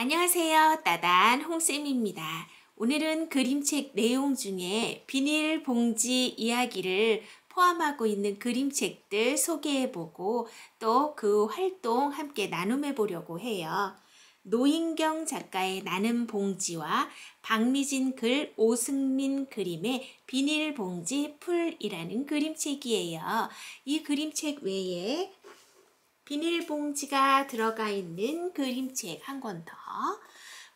안녕하세요. 따단 홍쌤입니다. 오늘은 그림책 내용 중에 비닐봉지 이야기를 포함하고 있는 그림책들 소개해보고 또 그 활동 함께 나눔해보려고 해요. 노인경 작가의 나는 봉지와 박미진 글, 오승민 그림의 비닐봉지 풀이라는 그림책이에요. 이 그림책 외에 비닐봉지가 들어가 있는 그림책 한 권 더.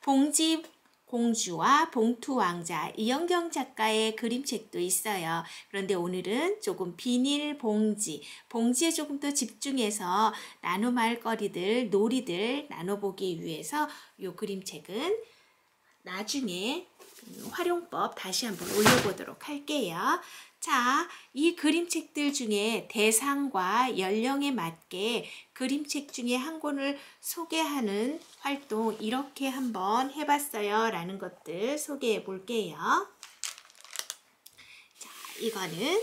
봉지 공주와 봉투 왕자 이영경 작가의 그림책도 있어요. 그런데 오늘은 조금 비닐봉지, 봉지에 조금 더 집중해서 나눔할 거리들, 놀이들 나눠보기 위해서 이 그림책은 나중에 활용법 다시 한번 올려보도록 할게요. 자, 이 그림책들 중에 대상과 연령에 맞게 그림책 중에 한 권을 소개하는 활동 이렇게 한번 해봤어요. 라는 것들 소개해 볼게요. 자, 이거는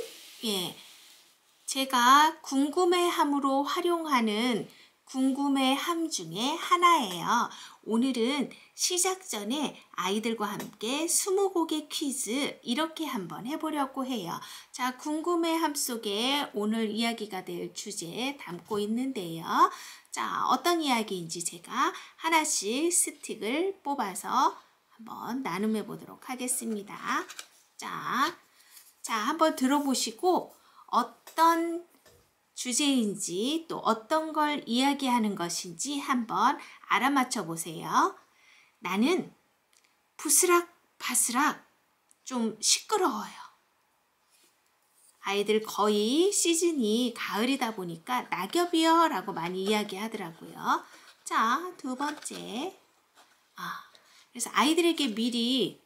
제가 궁금해함으로 활용하는 궁금해함 중에 하나예요. 오늘은 시작 전에 아이들과 함께 20곡의 퀴즈 이렇게 한번 해보려고 해요. 자, 궁금해함 속에 오늘 이야기가 될 주제 담고 있는데요. 자, 어떤 이야기인지 제가 하나씩 스틱을 뽑아서 한번 나눔해 보도록 하겠습니다. 자, 한번 들어보시고 어떤 주제인지 또 어떤 걸 이야기하는 것인지 한번 알아맞혀 보세요. 나는 부스락 바스락 좀 시끄러워요. 아이들 거의 시즌이 가을이다 보니까 낙엽이요 라고 많이 이야기하더라고요. 자, 두 번째. 그래서 아이들에게 미리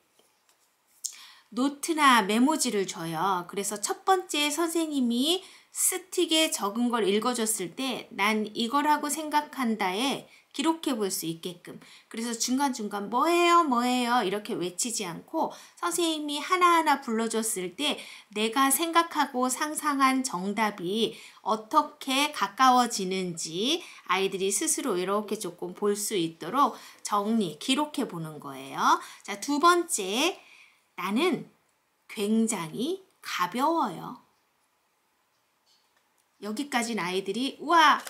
노트나 메모지를 줘요. 그래서 첫 번째 선생님이 스틱에 적은 걸 읽어줬을 때 난 이거라고 생각한다에 기록해 볼 수 있게끔, 그래서 중간중간 뭐예요 이렇게 외치지 않고 선생님이 하나하나 불러줬을 때 내가 생각하고 상상한 정답이 어떻게 가까워지는지 아이들이 스스로 이렇게 조금 볼 수 있도록 기록해 보는 거예요. 자, 두 번째, 나는 굉장히 가벼워요. 여기까지는 아이들이 우와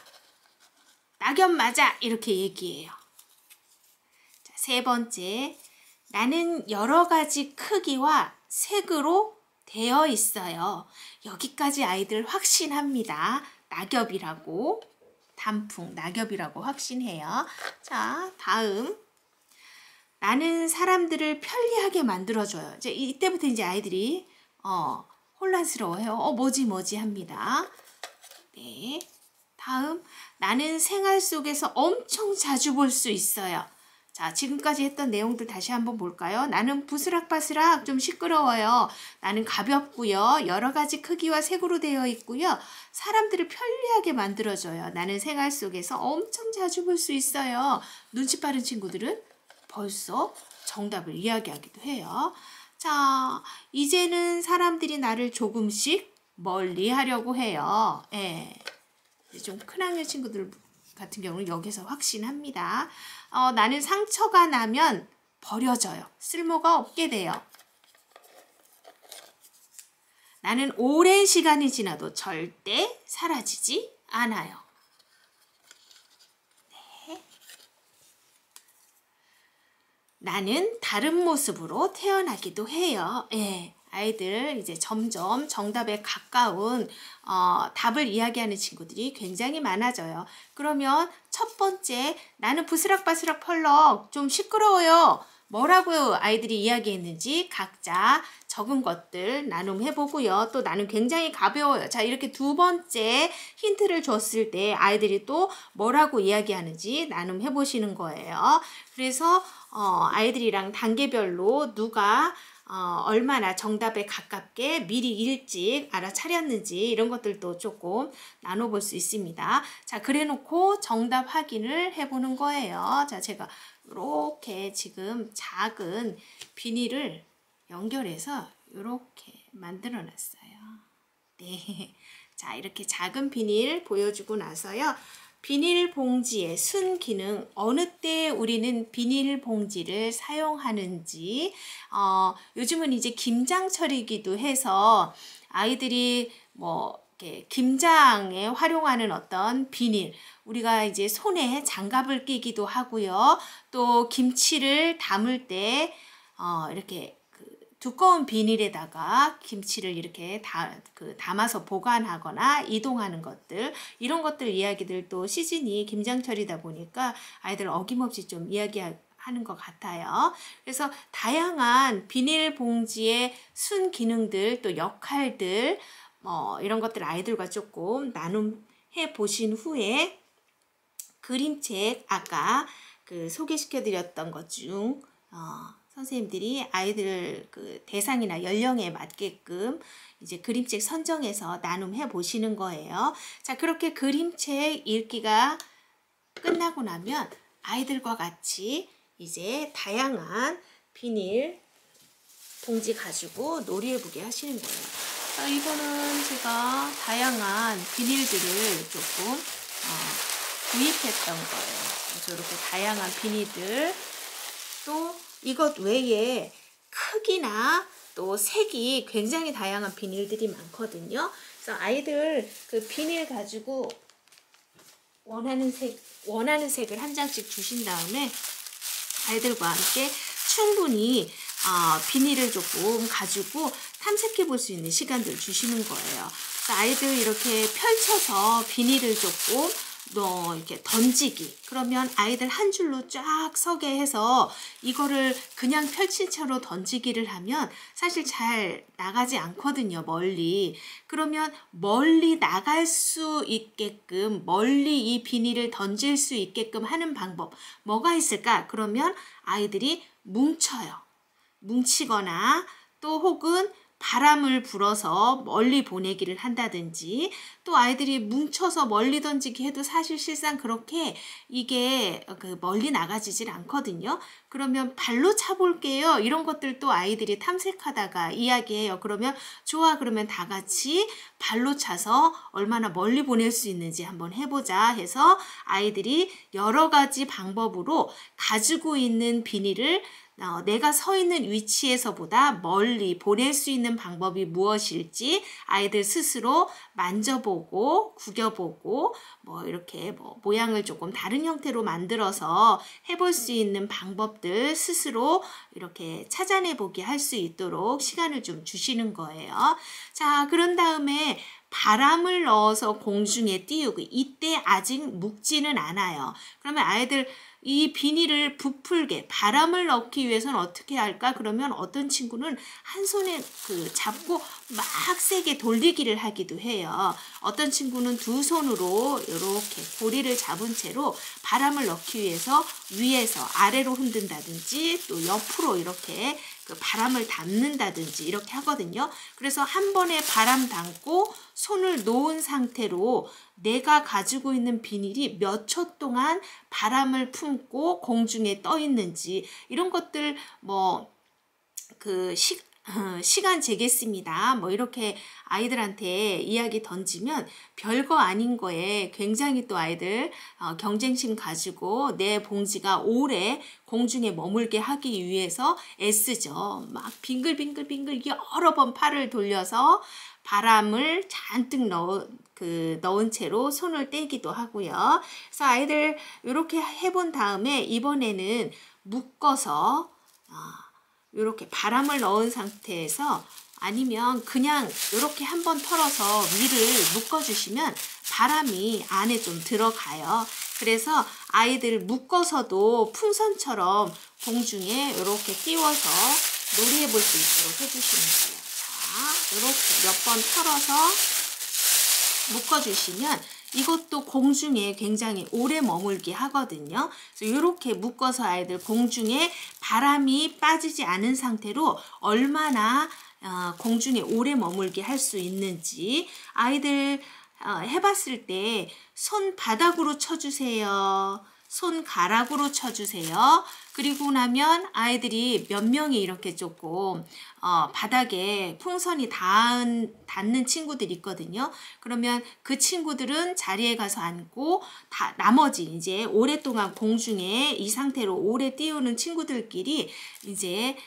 낙엽 맞아 이렇게 얘기해요. 자, 세 번째, 나는 여러 가지 크기와 색으로 되어 있어요. 여기까지 아이들 확신합니다. 낙엽이라고, 단풍 낙엽이라고 확신해요. 자, 다음, 나는 사람들을 편리하게 만들어줘요. 이제 이때부터 이제 아이들이 혼란스러워요. 뭐지 합니다. 네. 다음, 나는 생활 속에서 엄청 자주 볼 수 있어요. 자, 지금까지 했던 내용들 다시 한번 볼까요? 나는 부스락바스락 좀 시끄러워요. 나는 가볍고요. 여러 가지 크기와 색으로 되어 있고요. 사람들을 편리하게 만들어줘요. 나는 생활 속에서 엄청 자주 볼 수 있어요. 눈치 빠른 친구들은 벌써 정답을 이야기하기도 해요. 자, 이제는 사람들이 나를 조금씩 멀리 하려고 해요. 좀 큰 학년 친구들 같은 경우는 여기서 확신합니다. 나는 상처가 나면 버려져요. 쓸모가 없게 돼요. 나는 오랜 시간이 지나도 절대 사라지지 않아요. 네. 나는 다른 모습으로 태어나기도 해요. 아이들 이제 점점 정답에 가까운 답을 이야기하는 친구들이 굉장히 많아져요. 그러면 첫 번째, 나는 부스락바스락 펄럭 좀 시끄러워요. 뭐라고 아이들이 이야기했는지 각자 적은 것들 나눔해보고요. 또 나는 굉장히 가벼워요. 자, 이렇게 두 번째 힌트를 줬을 때 아이들이 또 뭐라고 이야기하는지 나눔해보시는 거예요. 그래서 아이들이랑 단계별로 누가 얼마나 정답에 가깝게 미리 일찍 알아차렸는지 이런 것들도 조금 나눠볼 수 있습니다. 자, 그래 놓고 정답 확인을 해보는 거예요. 자, 제가 이렇게 지금 작은 비닐을 연결해서 이렇게 만들어 놨어요. 네. 자, 이렇게 작은 비닐 보여주고 나서요. 비닐봉지의 순기능, 어느 때 우리는 비닐봉지를 사용하는지, 요즘은 이제 김장철이기도 해서 아이들이 뭐 이렇게 김장에 활용하는 어떤 비닐, 우리가 이제 손에 장갑을 끼기도 하고요. 또 김치를 담을 때 이렇게 두꺼운 비닐에다가 김치를 이렇게 담아서 보관하거나 이동하는 것들, 이런 것들 이야기들, 또 시즌이 김장철이다 보니까 아이들 어김없이 좀 이야기하는 것 같아요. 그래서 다양한 비닐봉지의 순기능들, 또 역할들, 이런 것들 아이들과 조금 나눔해 보신 후에 그림책 아까 소개시켜 드렸던 것 중 선생님들이 아이들 대상이나 연령에 맞게끔 이제 그림책 선정해서 나눔해 보시는 거예요. 자, 그렇게 그림책 읽기가 끝나고 나면 아이들과 같이 이제 다양한 비닐 봉지 가지고 놀이해보게 하시는 거예요. 자, 이거는 제가 다양한 비닐들을 조금 구입했던 거예요. 그래서 이렇게 다양한 비닐들, 또 이것 외에 크기나 또 색이 굉장히 다양한 비닐들이 많거든요. 그래서 아이들 비닐 가지고 원하는 색을 한 장씩 주신 다음에 아이들과 함께 충분히 비닐을 조금 가지고 탐색해 볼 수 있는 시간들 주시는 거예요. 그래서 아이들 이렇게 펼쳐서 비닐을 조금 이렇게 던지기, 그러면 아이들 한 줄로 쫙 서게 해서 이거를 그냥 펼친 채로 던지기를 하면 사실 잘 나가지 않거든요, 멀리. 그러면 멀리 나갈 수 있게끔, 멀리 이 비닐을 던질 수 있게끔 하는 방법 뭐가 있을까? 그러면 아이들이 뭉치거나 또 혹은 바람을 불어서 멀리 보내기를 한다든지, 또 아이들이 뭉쳐서 멀리 던지기 해도 사실상 그렇게 이게 멀리 나가지질 않거든요. 그러면 발로 차볼게요. 이런 것들도 아이들이 탐색하다가 이야기해요. 그러면 좋아, 그러면 다 같이 발로 차서 얼마나 멀리 보낼 수 있는지 한번 해보자 해서 아이들이 여러 가지 방법으로 가지고 있는 비닐을 내가 서 있는 위치에서보다 멀리 보낼 수 있는 방법이 무엇일지 아이들 스스로 만져보고 구겨보고 이렇게 모양을 조금 다른 형태로 만들어서 해볼 수 있는 방법들 스스로 이렇게 찾아내보게 할 수 있도록 시간을 좀 주시는 거예요. 자, 그런 다음에 바람을 넣어서 공중에 띄우고, 이때 아직 묵지는 않아요. 그러면 아이들 이 비닐을 부풀게 바람을 넣기 위해서는 어떻게 할까? 그러면 어떤 친구는 한 손에 잡고 막 세게 돌리기를 하기도 해요. 어떤 친구는 두 손으로 이렇게 고리를 잡은 채로 바람을 넣기 위해서 위에서 아래로 흔든다든지 또 옆으로 이렇게 바람을 담는다든지 이렇게 하거든요. 그래서 한 번에 바람 담고 손을 놓은 상태로 내가 가지고 있는 비닐이 몇 초 동안 바람을 품고 공중에 떠 있는지, 이런 것들 시간 재겠습니다. 이렇게 아이들한테 이야기 던지면 별거 아닌 거에 굉장히 또 아이들 경쟁심 가지고 내 봉지가 오래 공중에 머물게 하기 위해서 애쓰죠. 막 빙글빙글 여러 번 팔을 돌려서 바람을 잔뜩 넣은 채로 손을 떼기도 하고요. 그래서 아이들 이렇게 해본 다음에 이번에는 묶어서 이렇게 바람을 넣은 상태에서, 아니면 그냥 이렇게 한번 털어서 위를 묶어주시면 바람이 안에 좀 들어가요. 그래서 아이들 묶어서도 풍선처럼 공중에 이렇게 띄워서 놀이해 볼 수 있도록 해주시는 거예요. 자, 이렇게 몇 번 털어서 묶어주시면 이것도 공중에 굉장히 오래 머물게 하거든요. 그래서 이렇게 묶어서 아이들 공중에 바람이 빠지지 않은 상태로 얼마나 공중에 오래 머물게 할 수 있는지 아이들 해봤을 때 손바닥으로 쳐주세요. 손가락으로 쳐주세요. 그리고 나면 아이들이 몇 명이 이렇게 조금 바닥에 풍선이 닿는 친구들이 있거든요. 그러면 그 친구들은 자리에 가서 앉고 나머지 이제 오랫동안 공중에 이 상태로 오래 띄우는 친구들끼리 이제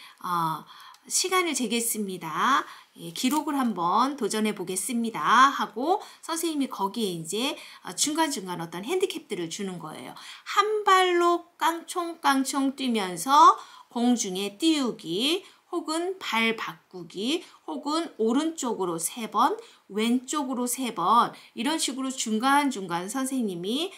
시간을 재겠습니다. 예, 기록을 한번 도전해 보겠습니다 하고 선생님이 거기에 이제 중간중간 어떤 핸디캡들을 주는 거예요. 한 발로 깡총깡총 뛰면서 공중에 띄우기, 혹은 발 바꾸기, 혹은 오른쪽으로 3번, 왼쪽으로 3번 이런 식으로 중간중간 선생님이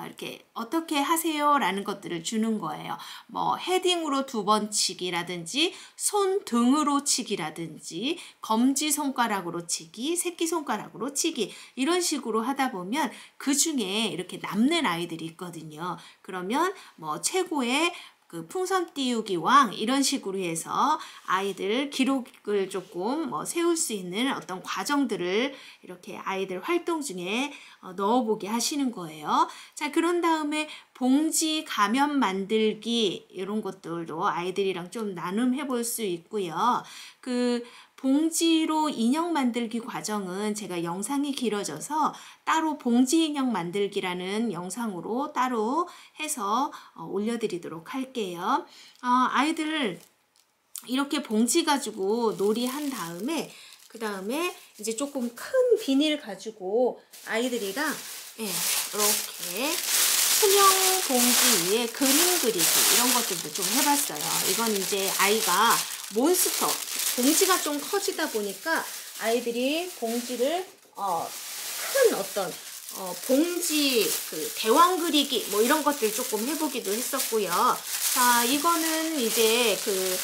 이렇게 어떻게 하세요? 라는 것들을 주는 거예요. 뭐 헤딩으로 2번 치기라든지 손등으로 치기라든지 검지손가락으로 치기, 새끼손가락으로 치기 이런 식으로 하다 보면 그 중에 이렇게 남는 아이들이 있거든요. 그러면 뭐 최고의 그 풍선 띄우기 왕 이런 식으로 해서 아이들 기록을 조금 세울 수 있는 어떤 과정들을 이렇게 아이들 활동 중에 넣어보게 하시는 거예요. 자, 그런 다음에 봉지 가면 만들기 이런 것들도 아이들이랑 좀 나눔해 볼 수 있고요. 그 봉지로 인형 만들기 과정은 제가 영상이 길어져서 따로 봉지 인형 만들기라는 영상으로 따로 해서 올려드리도록 할게요. 아이들 이렇게 봉지 가지고 놀이한 다음에 그 다음에 이제 조금 큰 비닐 가지고 아이들이랑 이렇게 투명 봉지 위에 그림 그리기 이런 것들도 좀 해봤어요. 이건 이제 아이가 몬스터 봉지가 좀 커지다 보니까 아이들이 봉지를 큰 어떤 봉지 그 대왕 그리기 뭐 이런 것들 조금 해보기도 했었고요. 자, 이거는 이제 그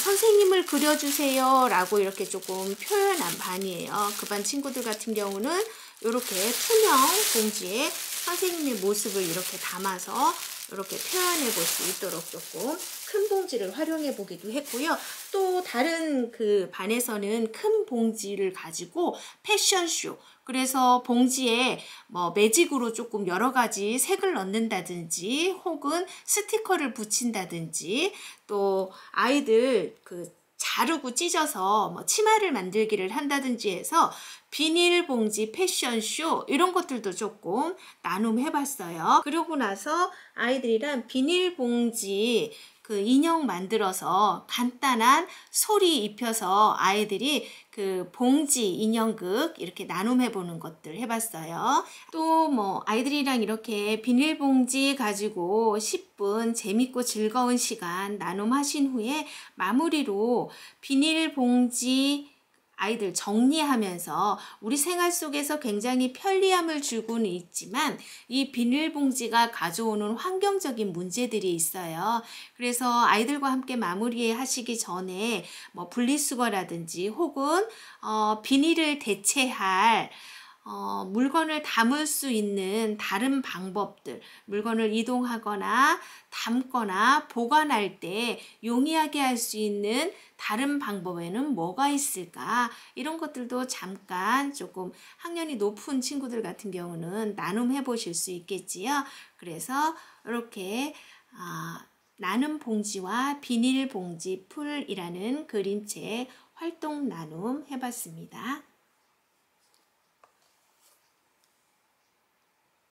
선생님을 그려주세요 라고 이렇게 조금 표현한 반이에요. 그 반 친구들 같은 경우는 이렇게 투명 봉지에 선생님의 모습을 이렇게 담아서 이렇게 표현해 볼 수 있도록 조금 큰 봉지를 활용해 보기도 했고요. 또 다른 그 반에서는 큰 봉지를 가지고 패션쇼, 그래서 봉지에 뭐 매직으로 조금 여러 가지 색을 넣는다든지 혹은 스티커를 붙인다든지 또 아이들 그 자르고 찢어서 뭐 치마를 만들기를 한다든지 해서 비닐봉지 패션쇼 이런 것들도 조금 나눔해 봤어요. 그러고 나서 아이들이랑 비닐봉지 그 인형 만들어서 간단한 소리 입혀서 아이들이 그 봉지 인형극 이렇게 나눔해 보는 것들 해봤어요. 또 뭐 아이들이랑 이렇게 비닐봉지 가지고 10분 재밌고 즐거운 시간 나눔하신 후에 마무리로 비닐봉지 아이들 정리하면서 우리 생활 속에서 굉장히 편리함을 주고는 있지만 이 비닐봉지가 가져오는 환경적인 문제들이 있어요. 그래서 아이들과 함께 마무리하시기 전에 뭐 분리수거라든지 혹은 비닐을 대체할 물건을 담을 수 있는 다른 방법들, 물건을 이동하거나 담거나 보관할 때 용이하게 할 수 있는 다른 방법에는 뭐가 있을까? 이런 것들도 잠깐 조금 학년이 높은 친구들 같은 경우는 나눔해 보실 수 있겠지요. 그래서 이렇게 나눔 봉지와 비닐 봉지 풀이라는 그림책 활동 나눔 해봤습니다.